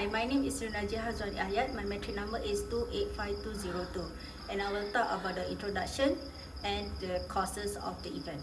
Hi, my name is Najia Hazwani Ayat. My metric number is 285202, and I will talk about the introduction and the causes of the event.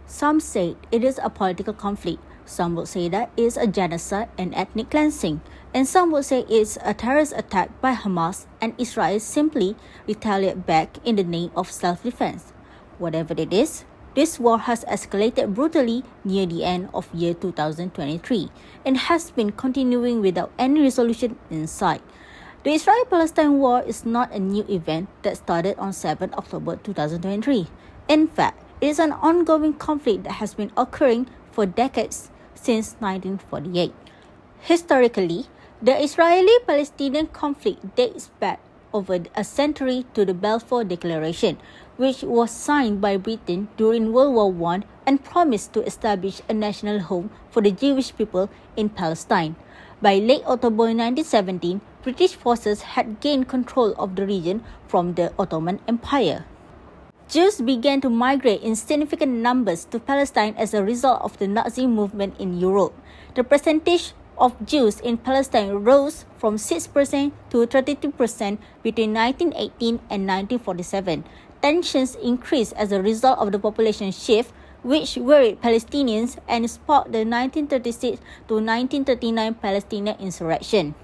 Some say it is a political conflict, some would say that it is a genocide and ethnic cleansing, and some would say it's a terrorist attack by Hamas and Israel simply retaliate back in the name of self-defense. Whatever it is, this war has escalated brutally near the end of year 2023 and has been continuing without any resolution in sight. The Israel-Palestine war is not a new event that started on 7 October 2023. In fact, it is an ongoing conflict that has been occurring for decades since 1948. Historically, the Israeli-Palestinian conflict dates back over a century to the Balfour Declaration, which was signed by Britain during World War I and promised to establish a national home for the Jewish people in Palestine. By late October 1917, British forces had gained control of the region from the Ottoman Empire. Jews began to migrate in significant numbers to Palestine as a result of the Nazi movement in Europe. The percentage of Jews in Palestine rose from 6% to 32% between 1918 and 1947. Tensions increased as a result of the population shift, which worried Palestinians and sparked the 1936 to 1939 Palestinian insurrection.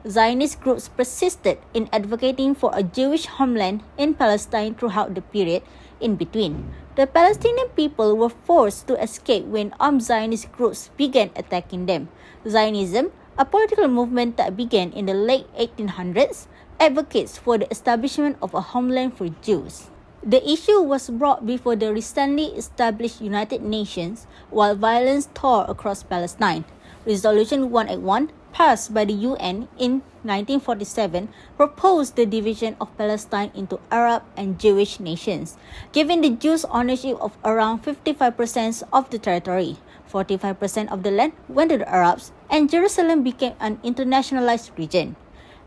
Zionist groups persisted in advocating for a Jewish homeland in Palestine throughout the period in between. The Palestinian people were forced to escape when armed Zionist groups began attacking them. Zionism, a political movement that began in the late 1800s, advocates for the establishment of a homeland for Jews. The issue was brought before the recently established United Nations while violence tore across Palestine. Resolution 181, passed by the UN in 1947, proposed the division of Palestine into Arab and Jewish nations, giving the Jews ownership of around 55% of the territory. 45% of the land went to the Arabs, and Jerusalem became an internationalized region.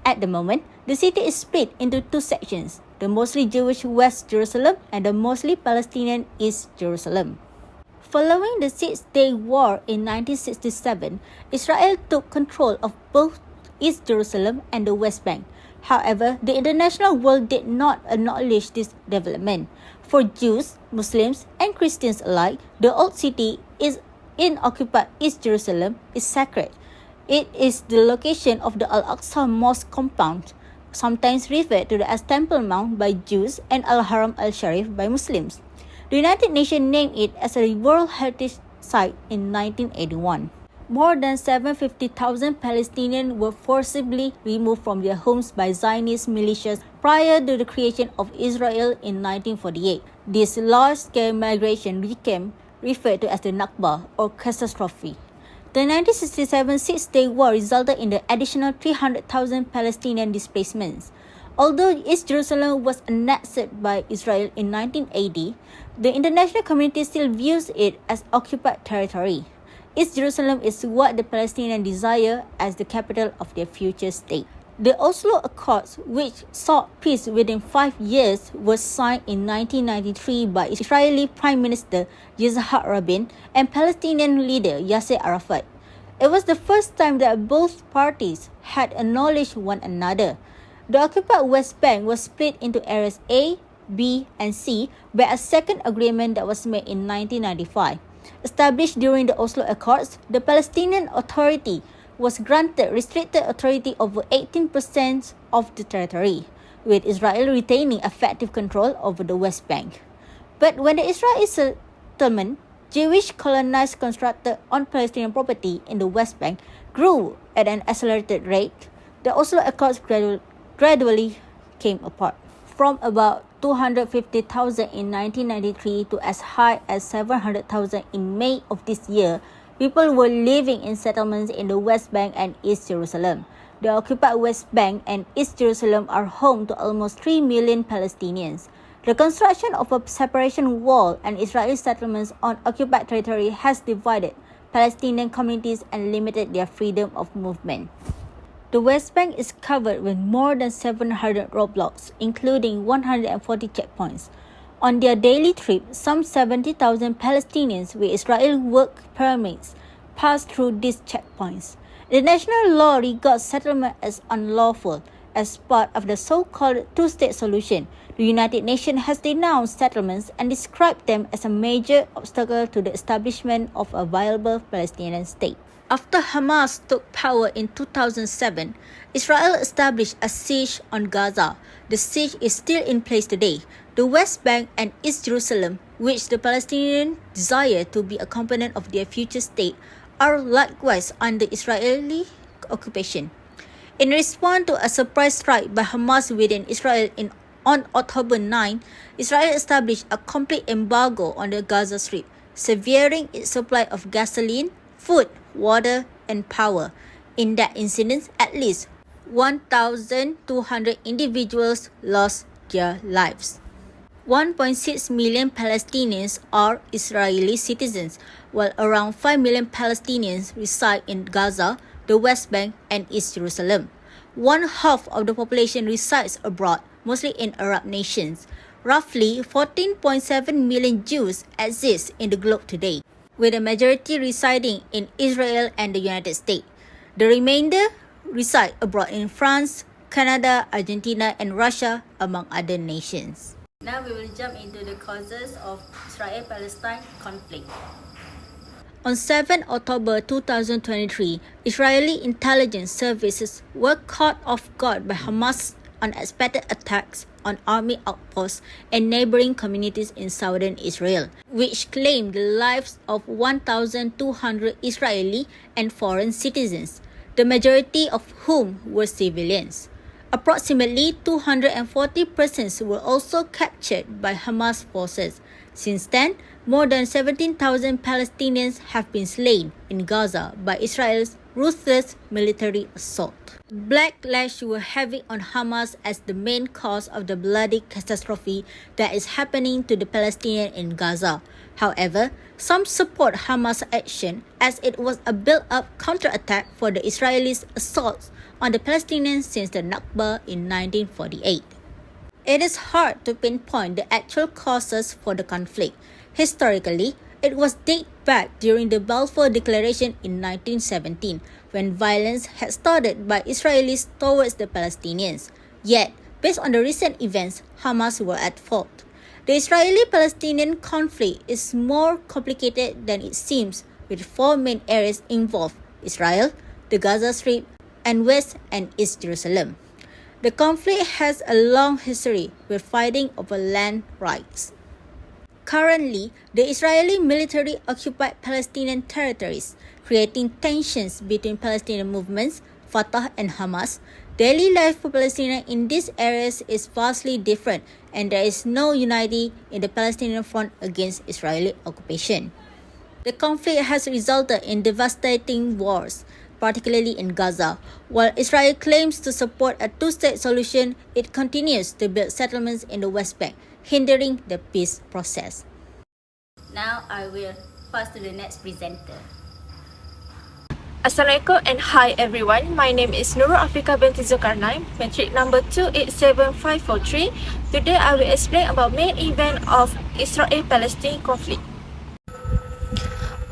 At the moment, the city is split into two sections, the mostly Jewish West Jerusalem and the mostly Palestinian East Jerusalem. Following the Six-Day War in 1967, Israel took control of both East Jerusalem and the West Bank. However, the international world did not acknowledge this development. For Jews, Muslims, and Christians alike, the Old City in occupied East Jerusalem is sacred. It is the location of the Al-Aqsa Mosque compound, sometimes referred to as Temple Mount by Jews and Al-Haram al-Sharif by Muslims. The United Nations named it as a World Heritage Site in 1981. More than 750,000 Palestinians were forcibly removed from their homes by Zionist militias prior to the creation of Israel in 1948. This large-scale migration became referred to as the Nakba or catastrophe. The 1967 Six-Day War resulted in the additional 300,000 Palestinian displacements. Although East Jerusalem was annexed by Israel in 1980, the international community still views it as occupied territory. East Jerusalem is what the Palestinians desire as the capital of their future state. The Oslo Accords, which sought peace within 5 years, was signed in 1993 by Israeli Prime Minister Yitzhak Rabin and Palestinian leader Yasser Arafat. It was the first time that both parties had acknowledged one another. The occupied West Bank was split into areas A, B, and C by a second agreement that was made in 1995. Established during the Oslo Accords, the Palestinian Authority was granted restricted authority over 18% of the territory, with Israel retaining effective control over the West Bank. But when the Israeli settlement, Jewish colonized constructed on Palestinian property in the West Bank, grew at an accelerated rate, the Oslo Accords gradually came apart. From about 250,000 in 1993 to as high as 700,000 in May of this year, people were living in settlements in the West Bank and East Jerusalem. The occupied West Bank and East Jerusalem are home to almost 3 million Palestinians. The construction of a separation wall and Israeli settlements on occupied territory has divided Palestinian communities and limited their freedom of movement. The West Bank is covered with more than 700 roadblocks, including 140 checkpoints. On their daily trip, some 70,000 Palestinians with Israeli work permits pass through these checkpoints. International law regards settlement as unlawful. As part of the so-called two-state solution, the United Nations has denounced settlements and described them as a major obstacle to the establishment of a viable Palestinian state. After Hamas took power in 2007, Israel established a siege on Gaza. The siege is still in place today. The West Bank and East Jerusalem, which the Palestinians desire to be a component of their future state, are likewise under Israeli occupation. In response to a surprise strike by Hamas within Israel on October 9, Israel established a complete embargo on the Gaza Strip, severing its supply of gasoline, food, water, and power. In that incident, at least 1,200 individuals lost their lives. 1.6 million Palestinians are Israeli citizens, while around 5 million Palestinians reside in Gaza, the West Bank, and East Jerusalem. One half of the population resides abroad, mostly in Arab nations. Roughly 14.7 million Jews exist in the globe today, with a majority residing in Israel and the United States. The remainder reside abroad in France, Canada, Argentina, and Russia, among other nations. Now we will jump into the causes of Israel-Palestine conflict. On 7 October 2023, Israeli intelligence services were caught off guard by Hamas' unexpected attacks on army outposts and neighboring communities in southern Israel, which claimed the lives of 1,200 Israeli and foreign citizens, the majority of whom were civilians. Approximately 240 persons were also captured by Hamas forces. Since then, more than 17,000 Palestinians have been slain in Gaza by Israel's ruthless military assault. Backlash were heavy on Hamas as the main cause of the bloody catastrophe that is happening to the Palestinians in Gaza. However, some support Hamas' action as it was a built-up counterattack for the Israelis' assaults on the Palestinians since the Nakba in 1948. It is hard to pinpoint the actual causes for the conflict. Historically, it was dated back during the Balfour Declaration in 1917, when violence had started by Israelis towards the Palestinians. Yet, based on the recent events, Hamas were at fault. The Israeli-Palestinian conflict is more complicated than it seems, with four main areas involved: Israel, the Gaza Strip, and West and East Jerusalem. The conflict has a long history with fighting over land rights. Currently, the Israeli military occupied Palestinian territories, creating tensions between Palestinian movements, Fatah and Hamas. Daily life for Palestinians in these areas is vastly different, and there is no unity in the Palestinian front against Israeli occupation. The conflict has resulted in devastating wars, particularly in Gaza. While Israel claims to support a two-state solution, it continues to build settlements in the West Bank, hindering the peace process. Now I will pass to the next presenter. Assalamualaikum and hi everyone. My name is Nurul Afrika binti Zulkarnain, metric number 287543. Today I will explain about main event of Israel-Palestine conflict.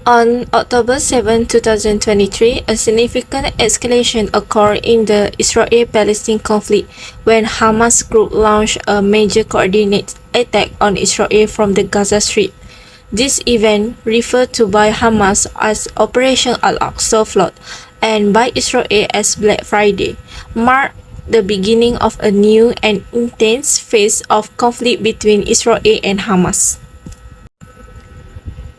On October 7, 2023, a significant escalation occurred in the Israel-Palestine conflict when Hamas group launched a major coordinated attack on Israel from the Gaza Strip. This event, referred to by Hamas as Operation Al-Aqsa Flood and by Israel as Black Friday, marked the beginning of a new and intense phase of conflict between Israel and Hamas.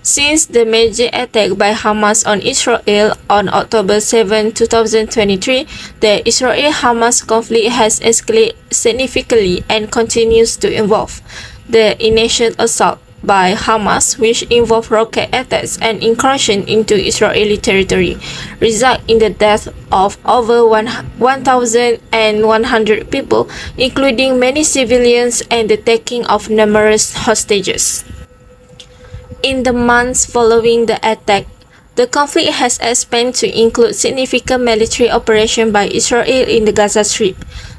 Since the major attack by Hamas on Israel on October 7, 2023, the Israel-Hamas conflict has escalated significantly and continues to evolve. The initial assault by Hamas, which involved rocket attacks and incursion into Israeli territory, resulted in the death of over 1,100 people, including many civilians, and the taking of numerous hostages. In the months following the attack, the conflict has expanded to include significant military operations by Israel in the Gaza Strip.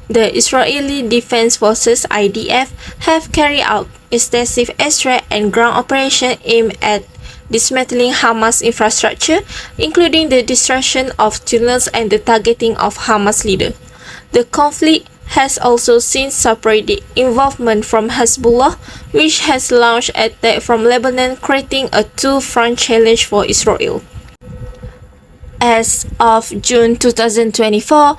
The Israeli Defense Forces (IDF) have carried out extensive airstrike and ground operations aimed at dismantling Hamas infrastructure, including the destruction of tunnels and the targeting of Hamas leader. The conflict has also seen sporadic involvement from Hezbollah, which has launched attacks from Lebanon, creating a two-front challenge for Israel. As of June 2024,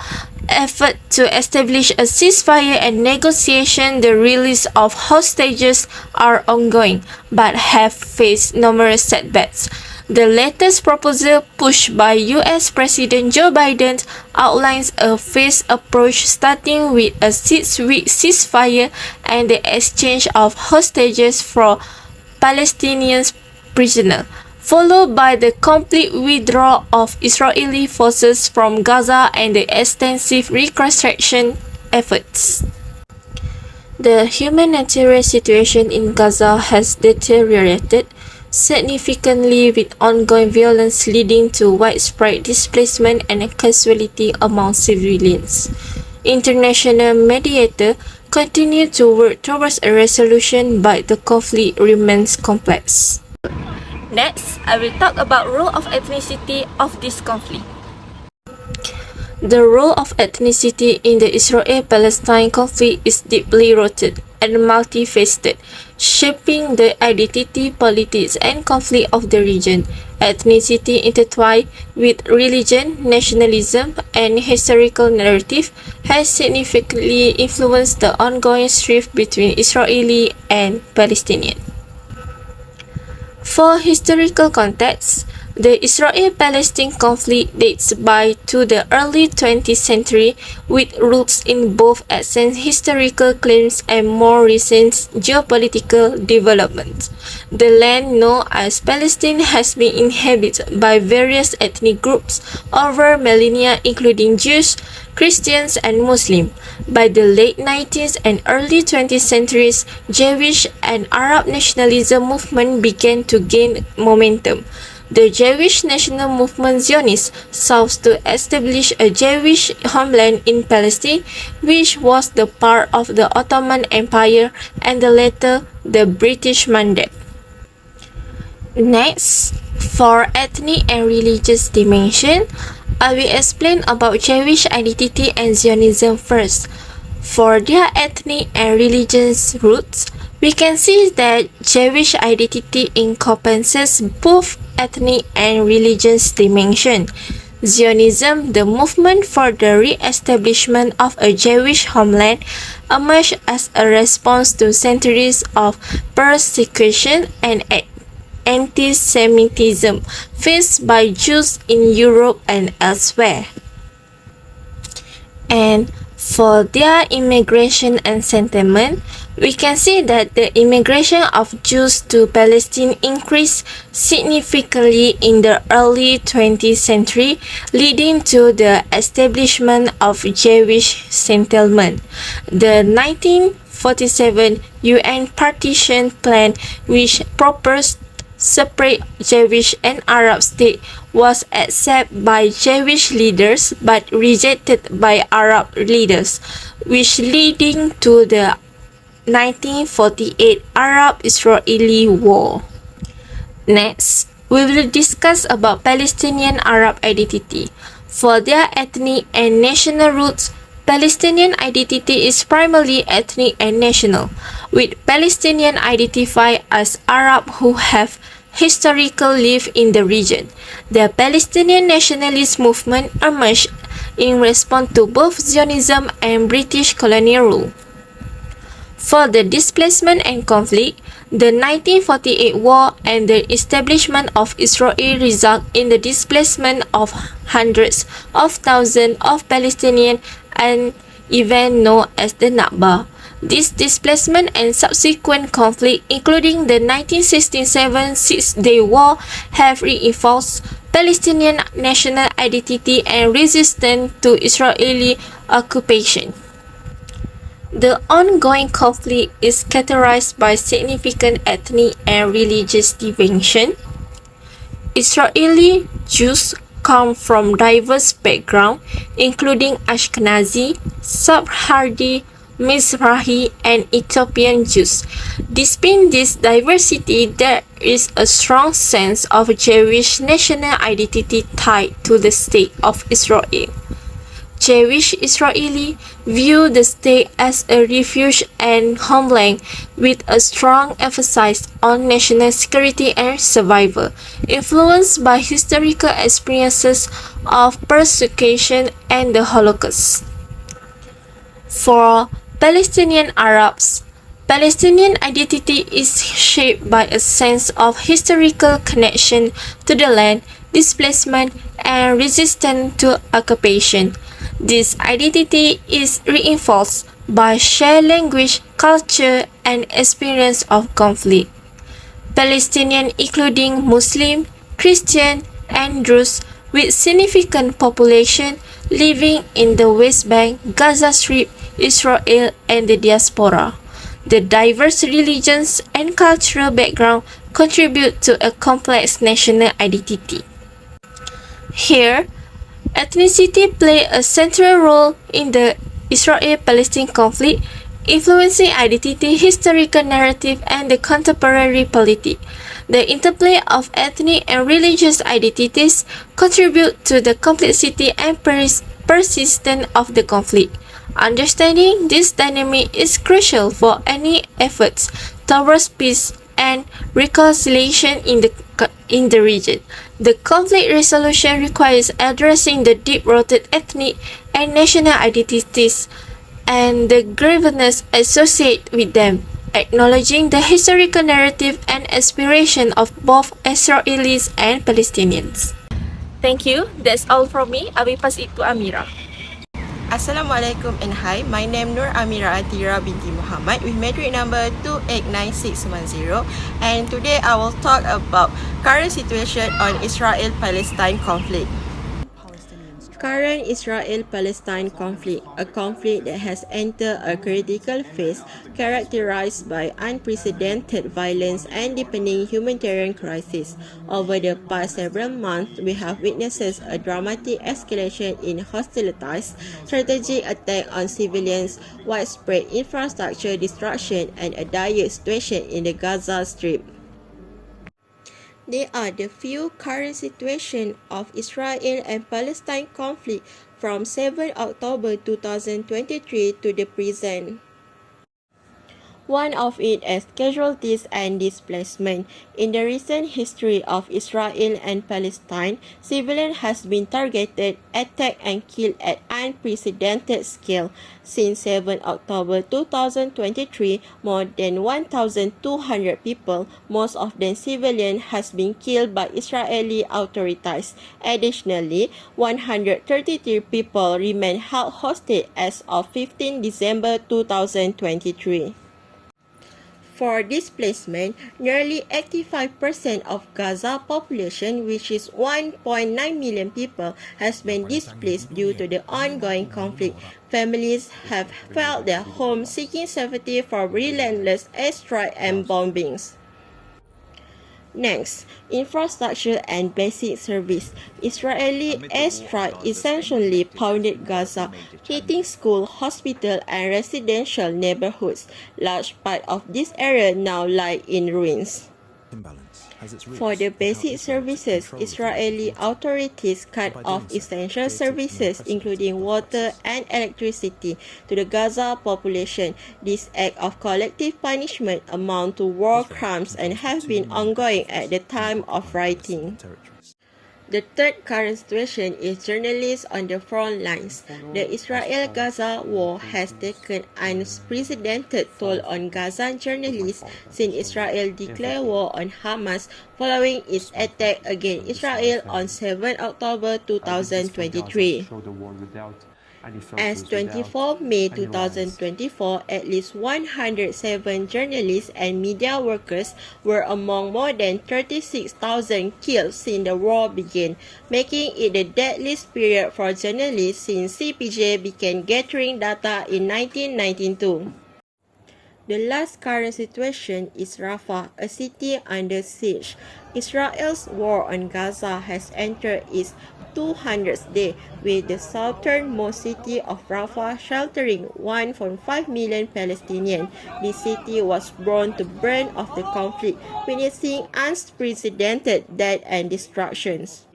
efforts to establish a ceasefire and negotiation the release of hostages are ongoing, but have faced numerous setbacks. The latest proposal pushed by US President Joe Biden outlines a phased approach starting with a 6-week ceasefire and the exchange of hostages for Palestinian prisoners, followed by the complete withdrawal of Israeli forces from Gaza and the extensive reconstruction efforts. The humanitarian situation in Gaza has deteriorated significantly, with ongoing violence leading to widespread displacement and casualty among civilians. International mediators continue to work towards a resolution, but the conflict remains complex. Next, I will talk about role of ethnicity of this conflict. The role of ethnicity in the Israel-Palestine conflict is deeply rooted and multifaceted, shaping the identity, politics, and conflict of the region. Ethnicity intertwined with religion, nationalism, and historical narrative has significantly influenced the ongoing strife between Israeli and Palestinian. For historical context, the Israel-Palestine conflict dates back to the early 20th century, with roots in both ancient historical claims and more recent geopolitical developments. The land known as Palestine has been inhabited by various ethnic groups over millennia, including Jews, Christians, and Muslims. By the late 19th and early 20th centuries, Jewish and Arab nationalism movement began to gain momentum. The Jewish national movement Zionist sought to establish a Jewish homeland in Palestine, which was the part of the Ottoman Empire and the later the British Mandate. Next, for ethnic and religious dimension, I will explain about Jewish identity and Zionism first. For their ethnic and religious roots, we can see that Jewish identity encompasses both ethnic and religious dimension. Zionism, the movement for the re-establishment of a Jewish homeland, emerged as a response to centuries of persecution and anti-Semitism faced by Jews in Europe and elsewhere. And for their immigration and settlement, we can see that the immigration of Jews to Palestine increased significantly in the early 20th century, leading to the establishment of Jewish settlement. The 1947 UN partition plan, which proposed separate Jewish and Arab state, was accepted by Jewish leaders but rejected by Arab leaders, which leading to the 1948 Arab-Israeli War. Next, we will discuss about Palestinian Arab identity. For their ethnic and national roots, Palestinian identity is primarily ethnic and national, with Palestinians identified as Arab who have historically lived in the region. The Palestinian nationalist movement emerged in response to both Zionism and British colonial rule. For the displacement and conflict, the 1948 war and the establishment of Israel result in the displacement of hundreds of thousands of Palestinians, an event known as the Nakba. This displacement and subsequent conflict, including the 1967 Six-Day War, have reinforced Palestinian national identity and resistance to Israeli occupation. The ongoing conflict is characterized by significant ethnic and religious division. Israeli Jews come from diverse backgrounds, including Ashkenazi, Sephardi, Mizrahi, and Ethiopian Jews. Despite this diversity, there is a strong sense of Jewish national identity tied to the state of Israel. Jewish Israeli view the state as a refuge and homeland with a strong emphasis on national security and survival, influenced by historical experiences of persecution and the Holocaust. For Palestinian Arabs, Palestinian identity is shaped by a sense of historical connection to the land, displacement, and resistance to occupation. This identity is reinforced by shared language, culture, and experience of conflict. Palestinians including Muslim, Christian, and Druze with significant population living in the West Bank, Gaza Strip, Israel, and the diaspora. The diverse religions and cultural background contribute to a complex national identity. Here, ethnicity plays a central role in the Israel-Palestine conflict, influencing identity, historical narrative, and the contemporary politics. The interplay of ethnic and religious identities contribute to the complexity and persistence of the conflict. Understanding this dynamic is crucial for any efforts towards peace and reconciliation in the region. The conflict resolution requires addressing the deep-rooted ethnic and national identities and the grievances associated with them, acknowledging the historical narrative and aspiration of both Israelis and Palestinians. Thank you. That's all from me. I will pass it to Amira. Assalamualaikum and hi, my name Nur Amira Atira binti Muhammad with metric number 289610, and today I will talk about current situation on Israel-Palestine conflict. Current Israel-Palestine conflict, a conflict that has entered a critical phase characterized by unprecedented violence and deepening humanitarian crisis. Over the past several months, we have witnessed a dramatic escalation in hostilities, strategic attack on civilians, widespread infrastructure destruction, and a dire situation in the Gaza Strip. They are the few current situations of Israel and Palestine conflict from 7 October 2023 to the present. One of it as casualties and displacement. In the recent history of Israel and Palestine, civilians has been targeted, attacked and killed at unprecedented scale. Since 7 October 2023, more than 1,200 people, most of them civilians, has been killed by Israeli authorities. Additionally, 133 people remain held hostage as of 15 December 2023. For displacement, nearly 85% of Gaza population, which is 1.9 million people, has been displaced due to the ongoing conflict. Families have fled their homes seeking safety from relentless airstrikes and bombings. Next, infrastructure and basic service. Israeli airstrike essentially pounded Gaza, hitting school, hospital, and residential neighborhoods. Large part of this area now lie in ruins. For the basic services, Israeli authorities cut off essential services including water and electricity to the Gaza population. This act of collective punishment amounts to war crimes and have been ongoing at the time of writing. The third current situation is journalists on the front lines. The Israel-Gaza war has taken unprecedented toll on Gazan journalists since Israel declared war on Hamas following its attack against Israel on 7 October 2023. As 24 May 2024, at least 107 journalists and media workers were among more than 36,000 killed since the war began, making it the deadliest period for journalists since CPJ began gathering data in 1992. The last current situation is Rafah, a city under siege. Israel's war on Gaza has entered its 200th day, with the southernmost city of Rafah sheltering 1.5 million Palestinians. This city was brought to the brink of the conflict, witnessing unprecedented death and destructions.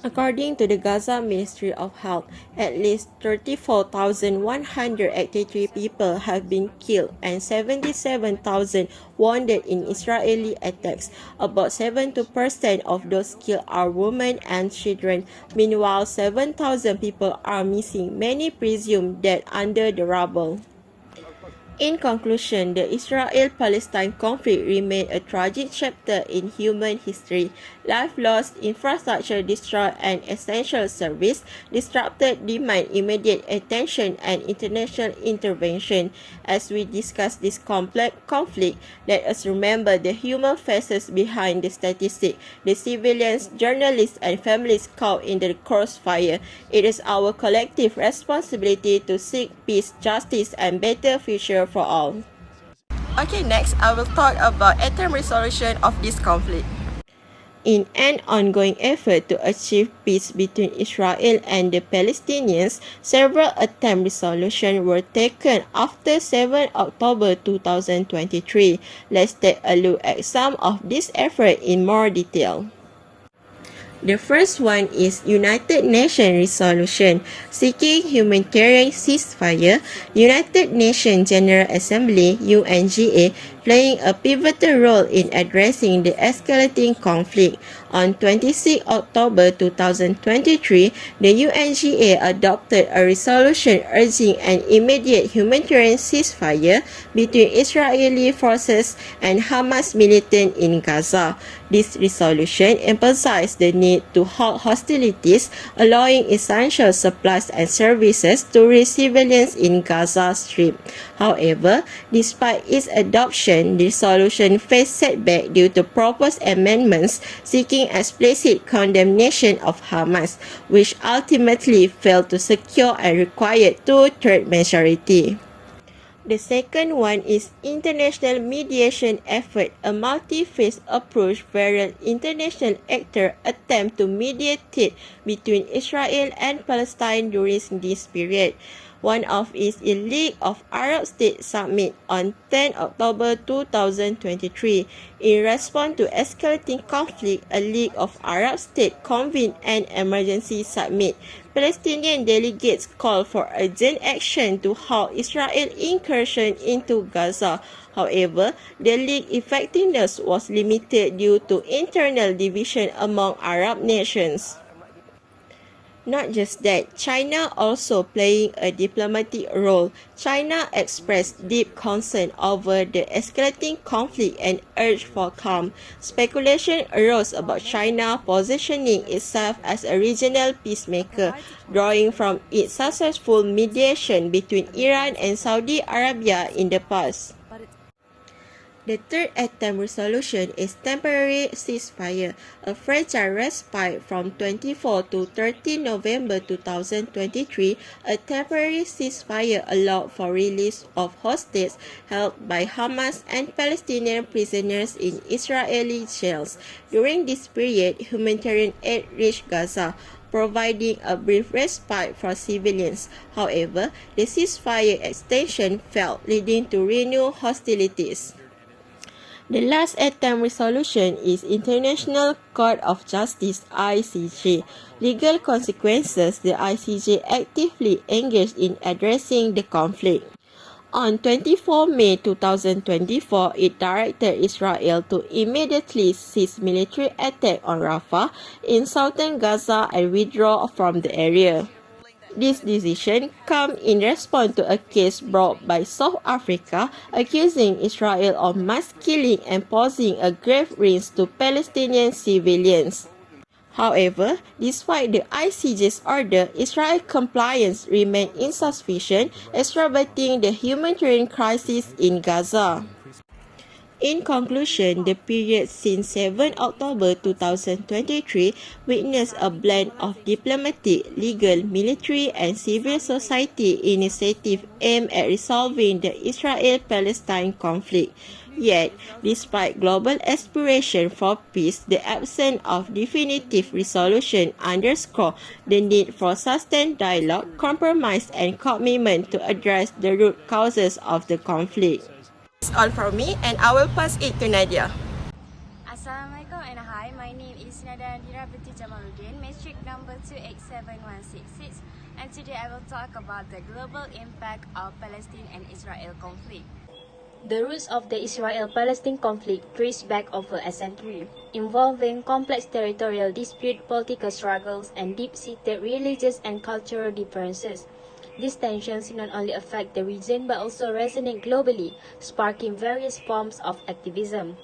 According to the Gaza Ministry of Health, at least 34,183 people have been killed and 77,000 wounded in Israeli attacks. About 70% of those killed are women and children. Meanwhile, 7,000 people are missing, many presumed dead under the rubble. In conclusion, the Israel-Palestine conflict remained a tragic chapter in human history. Life lost, infrastructure destroyed, and essential service disrupted demand immediate attention and international intervention. As we discuss this complex conflict, let us remember the human faces behind the statistics, the civilians, journalists, and families caught in the crossfire. It is our collective responsibility to seek peace, justice, and better future for all. Okay, next I will talk about a-term resolution of this conflict. In an ongoing effort to achieve peace between Israel and the Palestinians, several attempt resolutions were taken after 7 October 2023. Let's take a look at some of these efforts in more detail. The first one is United Nations resolution seeking humanitarian ceasefire. United Nations General Assembly (UNGA) playing a pivotal role in addressing the escalating conflict. On 26 October 2023, the UNGA adopted a resolution urging an immediate humanitarian ceasefire between Israeli forces and Hamas militants in Gaza. This resolution emphasized the need to halt hostilities, allowing essential supplies and services to reach civilians in Gaza Strip. However, despite its adoption, the resolution faced setback due to proposed amendments seeking explicit condemnation of Hamas, which ultimately failed to secure and required two-thirds majority. The second one is international mediation effort, a multi-phase approach where international actors attempt to mediate between Israel and Palestine during this period. One of is a League of Arab States summit on 10 October 2023. In response to escalating conflict, a League of Arab States convened an emergency summit. Palestinian delegates called for urgent action to halt Israel's incursion into Gaza. However, the League's effectiveness was limited due to internal division among Arab nations. Not just that, China also playing a diplomatic role. China expressed deep concern over the escalating conflict and urged for calm. Speculation arose about China positioning itself as a regional peacemaker, drawing from its successful mediation between Iran and Saudi Arabia in the past. The third attempt resolution is temporary ceasefire, a fragile respite from 24 to 13 November 2023. A temporary ceasefire allowed for release of hostages held by Hamas and Palestinian prisoners in Israeli jails. During this period, humanitarian aid reached Gaza, providing a brief respite for civilians. However, the ceasefire extension failed, leading to renewed hostilities. The last attempt resolution is International Court of Justice (ICJ). Legal consequences, the ICJ actively engaged in addressing the conflict. On 24 May 2024, it directed Israel to immediately cease military attack on Rafah in southern Gaza and withdraw from the area. This decision comes in response to a case brought by South Africa accusing Israel of mass killing and posing a grave risk to Palestinian civilians. However, despite the ICJ's order, Israel's compliance remained insufficient, exacerbating the humanitarian crisis in Gaza. In conclusion, the period since 7 October 2023 witnessed a blend of diplomatic, legal, military, and civil society initiatives aimed at resolving the Israel-Palestine conflict. Yet, despite global aspiration for peace, the absence of definitive resolution underscores the need for sustained dialogue, compromise, and commitment to address the root causes of the conflict. That's all from me, and I will pass it to Nadia. Assalamualaikum and hi, my name is Nada Dirabati Jamaluddin, matric number 287166, and today I will talk about the global impact of Palestine and Israel conflict. The roots of the Israel-Palestine conflict trace back over a century, involving complex territorial dispute, political struggles, and deep-seated religious and cultural differences. These tensions not only affect the region but also resonate globally, sparking various forms of activism.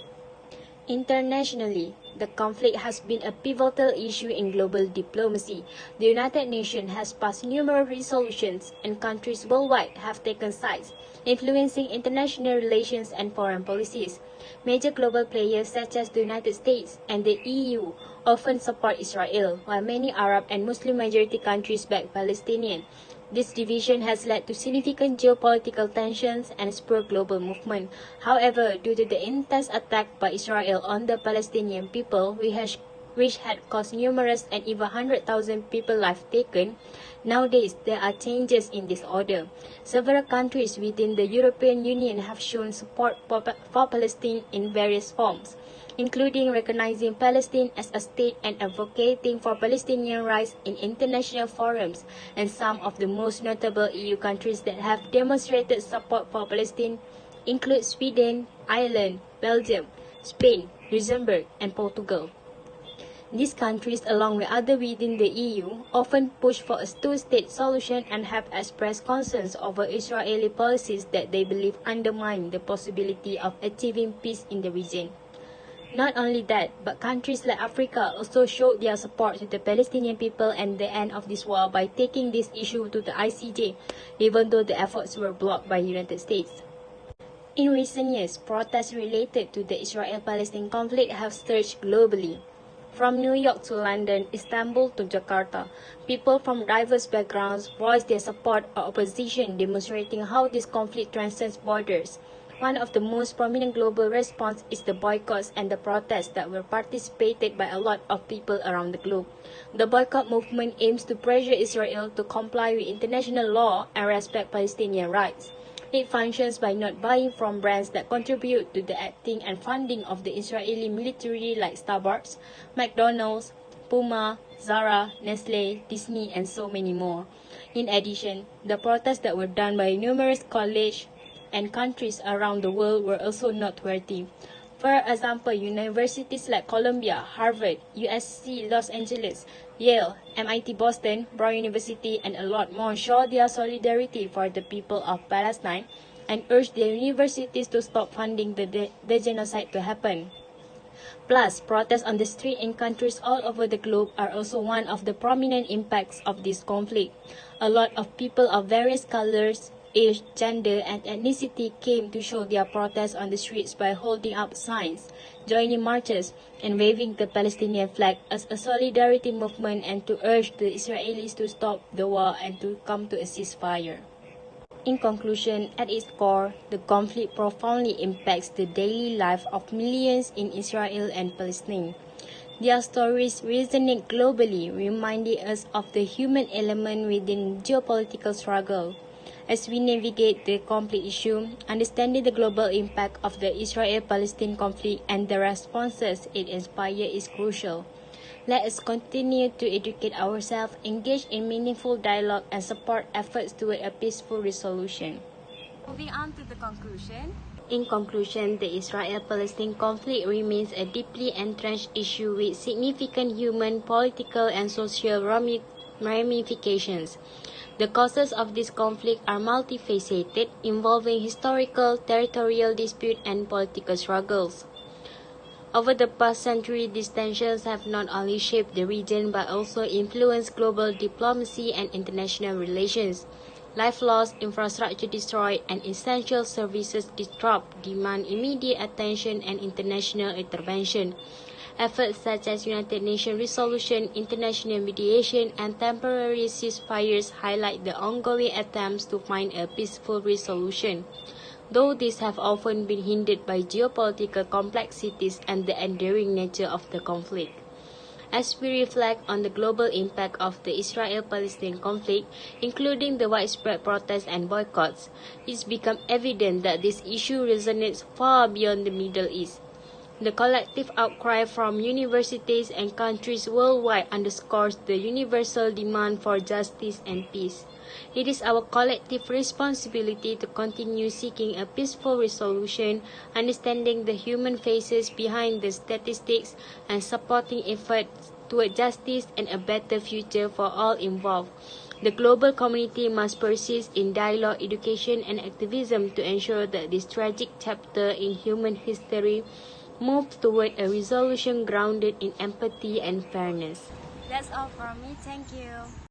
Internationally, the conflict has been a pivotal issue in global diplomacy. The United Nations has passed numerous resolutions, and countries worldwide have taken sides, influencing international relations and foreign policies. Major global players such as the United States and the EU often support Israel, while many Arab and Muslim majority countries back Palestinians. This division has led to significant geopolitical tensions and spurred global movement. However, due to the intense attack by Israel on the Palestinian people, which had caused numerous and even 100,000 people lives taken, nowadays there are changes in this order. Several countries within the European Union have shown support for Palestine in various forms, including recognizing Palestine as a state and advocating for Palestinian rights in international forums, and some of the most notable EU countries that have demonstrated support for Palestine include Sweden, Ireland, Belgium, Spain, Luxembourg, and Portugal. These countries, along with others within the EU, often push for a two-state solution and have expressed concerns over Israeli policies that they believe undermine the possibility of achieving peace in the region. Not only that, but countries like Africa also showed their support to the Palestinian people and the end of this war by taking this issue to the ICJ, even though the efforts were blocked by the United States. In recent years, protests related to the Israel-Palestine conflict have surged globally. From New York to London, Istanbul to Jakarta, people from diverse backgrounds voiced their support or opposition, demonstrating how this conflict transcends borders. One of the most prominent global responses is the boycotts and the protests that were participated by a lot of people around the globe. The boycott movement aims to pressure Israel to comply with international law and respect Palestinian rights. It functions by not buying from brands that contribute to the acting and funding of the Israeli military like Starbucks, McDonald's, Puma, Zara, Nestle, Disney, and so many more. In addition, the protests that were done by numerous colleges and countries around the world were also noteworthy. For example, universities like Columbia, Harvard, USC Los Angeles, Yale, MIT Boston, Brown University, and a lot more show their solidarity for the people of Palestine and urge their universities to stop funding the genocide to happen. Plus, protests on the street in countries all over the globe are also one of the prominent impacts of this conflict. A lot of people of various colors, age, gender, and ethnicity came to show their protest on the streets by holding up signs, joining marches, and waving the Palestinian flag as a solidarity movement and to urge the Israelis to stop the war and to come to a ceasefire. In conclusion, at its core, the conflict profoundly impacts the daily life of millions in Israel and Palestine. Their stories resonate globally, reminding us of the human element within geopolitical struggle. As we navigate the conflict issue, understanding the global impact of the Israel-Palestine conflict and the responses it inspires is crucial. Let us continue to educate ourselves, engage in meaningful dialogue, and support efforts toward a peaceful resolution. Moving on to the conclusion. In conclusion, the Israel-Palestine conflict remains a deeply entrenched issue with significant human, political, and social ramifications. The causes of this conflict are multifaceted, involving historical, territorial dispute, and political struggles. Over the past century, these tensions have not only shaped the region but also influenced global diplomacy and international relations. Life lost, infrastructure destroyed, and essential services disrupted demand immediate attention and international intervention. Efforts such as United Nations resolution, international mediation, and temporary ceasefires highlight the ongoing attempts to find a peaceful resolution. though these have often been hindered by geopolitical complexities and the enduring nature of the conflict. As we reflect on the global impact of the Israel-Palestine conflict, including the widespread protests and boycotts, it's become evident that this issue resonates far beyond the Middle East. The collective outcry from universities and countries worldwide underscores the universal demand for justice and peace. It is our collective responsibility to continue seeking a peaceful resolution, understanding the human faces behind the statistics, and supporting efforts toward justice and a better future for all involved. The global community must persist in dialogue, education, and activism to ensure that this tragic chapter in human history moves toward a resolution grounded in empathy and fairness. That's all from me. Thank you.